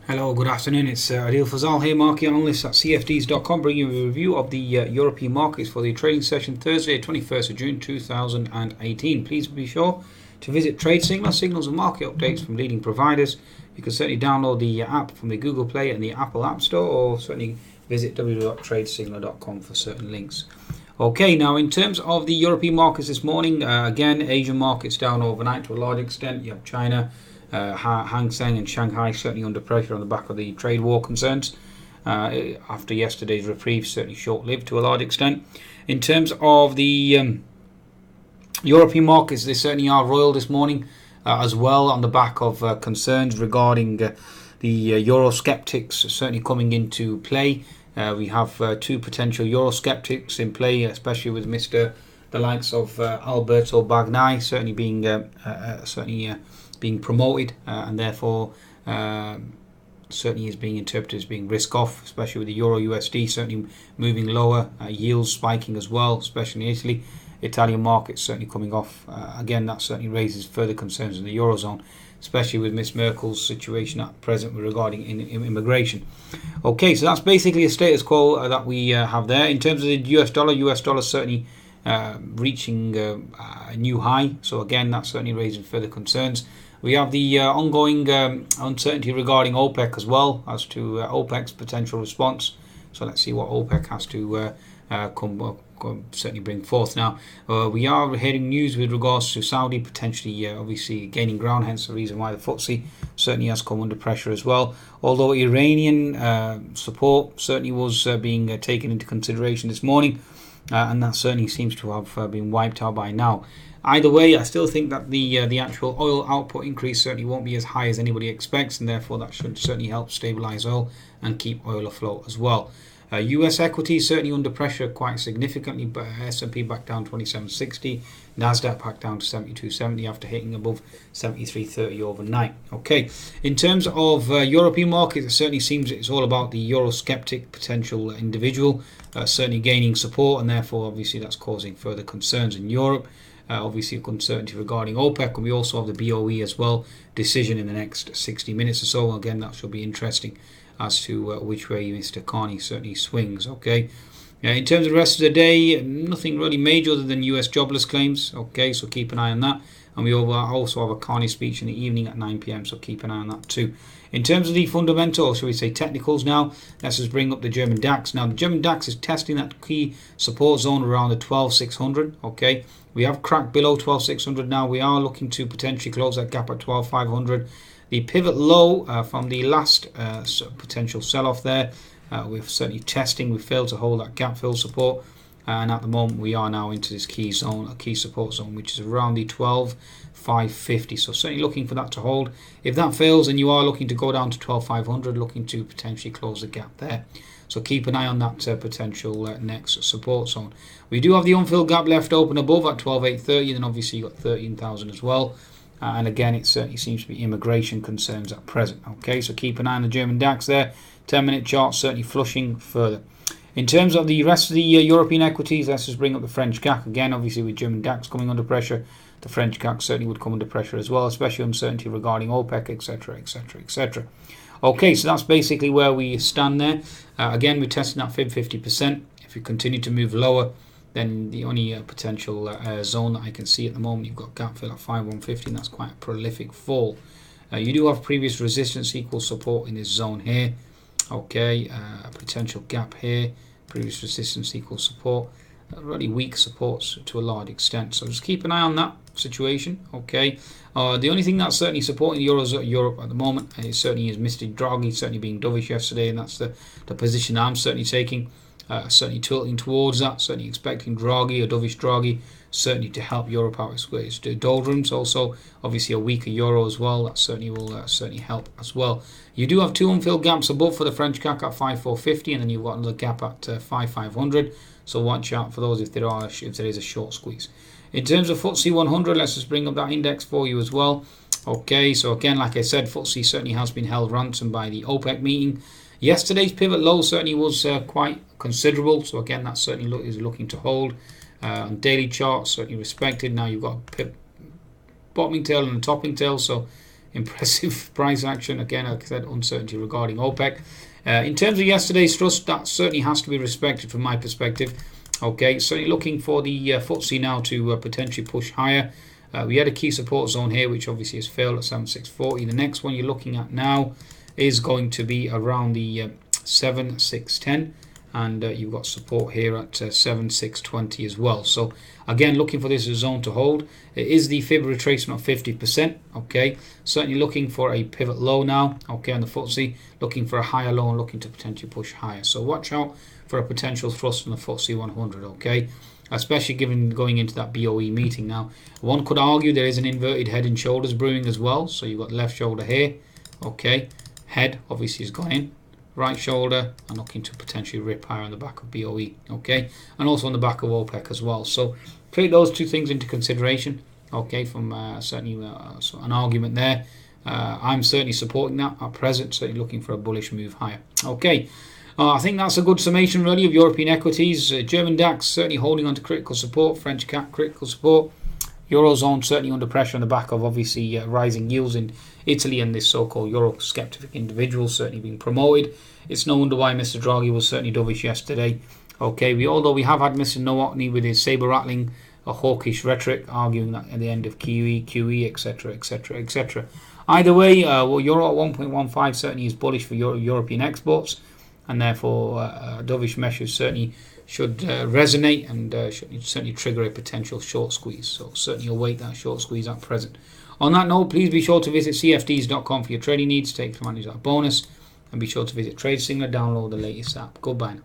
Hello, good afternoon. It's Adil Fazal here, market analyst at CFDs.com, bringing you a review of the European markets for the trading session Thursday, 21st of June 2018. Please be sure to visit TradeSignal, signals and market updates from leading providers. You can certainly download the app from the Google Play and the Apple App Store, or certainly visit www.tradesignal.com for certain links. Okay, now in terms of the European markets this morning, again, Asian markets down overnight to a large extent. You have China, Hang Seng and Shanghai certainly under pressure on the back of the trade war concerns after yesterday's reprieve, certainly short-lived to a large extent. In terms of the European markets, they certainly are roiled this morning as well on the back of concerns regarding the Eurosceptics certainly coming into play. We have two potential Eurosceptics in play, especially with the likes of Alberto Bagnai certainly being promoted, and therefore certainly is being interpreted as being risk off, especially with the Euro USD certainly moving lower, yields spiking as well, especially in Italy. Italian markets certainly coming off. Again, that certainly raises further concerns in the Eurozone, especially with Miss Merkel's situation at present regarding immigration. Okay, so that's basically a status quo that we have there. In terms of the US dollar certainly reaching a new high. So again, that's certainly raising further concerns. We have the ongoing uncertainty regarding OPEC as well, as to OPEC's potential response. So let's see what OPEC has to certainly bring forth. Now, we are hearing news with regards to Saudi potentially obviously gaining ground, hence the reason why the FTSE certainly has come under pressure as well. Although Iranian support certainly was being taken into consideration this morning, and that certainly seems to have been wiped out by now. Either way, I still think that the actual oil output increase certainly won't be as high as anybody expects, and therefore that should certainly help stabilize oil and keep oil afloat as well. US equities certainly under pressure quite significantly, but S&P back down 2760, Nasdaq back down to 7270 after hitting above 7330 overnight. Okay, in terms of European markets, it certainly seems it's all about the Eurosceptic potential individual certainly gaining support, and therefore obviously that's causing further concerns in Europe. Obviously uncertainty regarding OPEC, and we also have the BOE as well, decision in the next 60 minutes or so. Again, that should be interesting as to which way Mr. Carney certainly swings. Okay, in terms of the rest of the day, nothing really major other than US jobless claims. Okay, so keep an eye on that. And we also have a Carney speech in the evening at 9 p.m, so keep an eye on that too. In terms of the fundamental, or shall we say technicals now, let's just bring up the German DAX. Now, the German DAX is testing that key support zone around the 12,600. Okay, we have cracked below 12,600 now. We are looking to potentially close that gap at 12,500. The pivot low from the last potential sell-off there, we're certainly testing. We failed to hold that gap fill support, and at the moment we are now into this key zone, a key support zone, which is around the 12,550. So certainly looking for that to hold. If that fails, then you are looking to go down to 12,500, looking to potentially close the gap there. So keep an eye on that potential next support zone. We do have the unfilled gap left open above at 12,830, and then obviously you got 13,000 as well. And again, it certainly seems to be immigration concerns at present. Okay, so keep an eye on the German DAX there. 10-minute chart certainly flushing further. In terms of the rest of the European equities, let's just bring up the French CAC. Again, obviously with German DAX coming under pressure, the French CAC certainly would come under pressure as well, especially uncertainty regarding OPEC, etc., etc., etc. Okay, so that's basically where we stand there. Again, we're testing that fib 50%. If we continue to move lower, then the only potential zone that I can see at the moment, you've got gap fill at 5,150, and that's quite a prolific fall. You do have previous resistance equal support in this zone here. Okay, a potential gap here, previous resistance equal support. Really weak supports to a large extent, so just keep an eye on that situation. Okay, the only thing that's certainly supporting the Europe at the moment certainly is Mr. Draghi certainly being dovish yesterday, and that's the position I'm certainly taking. Certainly tilting towards that, certainly expecting Draghi, or dovish Draghi, certainly to help Europe out its doldrums. Also, obviously a weaker euro as well, that certainly will certainly help as well. You do have two unfilled gaps above for the French CAC at 5,450, and then you've got another gap at 5,500. So watch out for those if there is a short squeeze. In terms of FTSE 100, let's just bring up that index for you as well. Okay, so again, like I said, FTSE certainly has been held ransom by the OPEC meeting. Yesterday's pivot low certainly was quite considerable, so again that certainly is looking to hold. On daily charts certainly respected. Now you've got a bottoming tail and a topping tail, so impressive price action. Again, like I said, uncertainty regarding OPEC. In terms of yesterday's thrust, that certainly has to be respected from my perspective. Okay, certainly looking for the FTSE now to potentially push higher. We had a key support zone here, which obviously has failed at 7640. The next one you're looking at now is going to be around the 7610, and you've got support here at 7620 as well. So again, looking for this zone to hold. It is the fib retracement of 50%. Okay, certainly looking for a pivot low now. Okay, on the FTSE, looking for a higher low and looking to potentially push higher. So watch out for a potential thrust on the FTSE 100. Okay, especially given going into that BOE meeting now. One could argue there is an inverted head and shoulders brewing as well. So you've got left shoulder here. Okay, head obviously has gone in. Right shoulder and looking to potentially rip higher on the back of BOE. Okay, and also on the back of OPEC as well. So take those two things into consideration. Okay, from certainly so an argument there. I'm certainly supporting that at present. Certainly looking for a bullish move higher. Okay. I think that's a good summation really of European equities. German DAX certainly holding on to critical support. French CAC critical support. Eurozone certainly under pressure on the back of obviously rising yields in Italy and this so-called Eurosceptic individual certainly being promoted. It's no wonder why Mr. Draghi was certainly dovish yesterday. Okay, although we have had Mr. Nowotny with his saber rattling, a hawkish rhetoric, arguing that at the end of QE, etc., etc., etc. Either way, Euro at 1.15 certainly is bullish for European exports. And therefore, dovish measures certainly should resonate and should certainly trigger a potential short squeeze. So certainly await that short squeeze at present. On that note, please be sure to visit CFDs.com for your trading needs. Take advantage of that bonus. And be sure to visit TradeSignal, download the latest app. Goodbye now.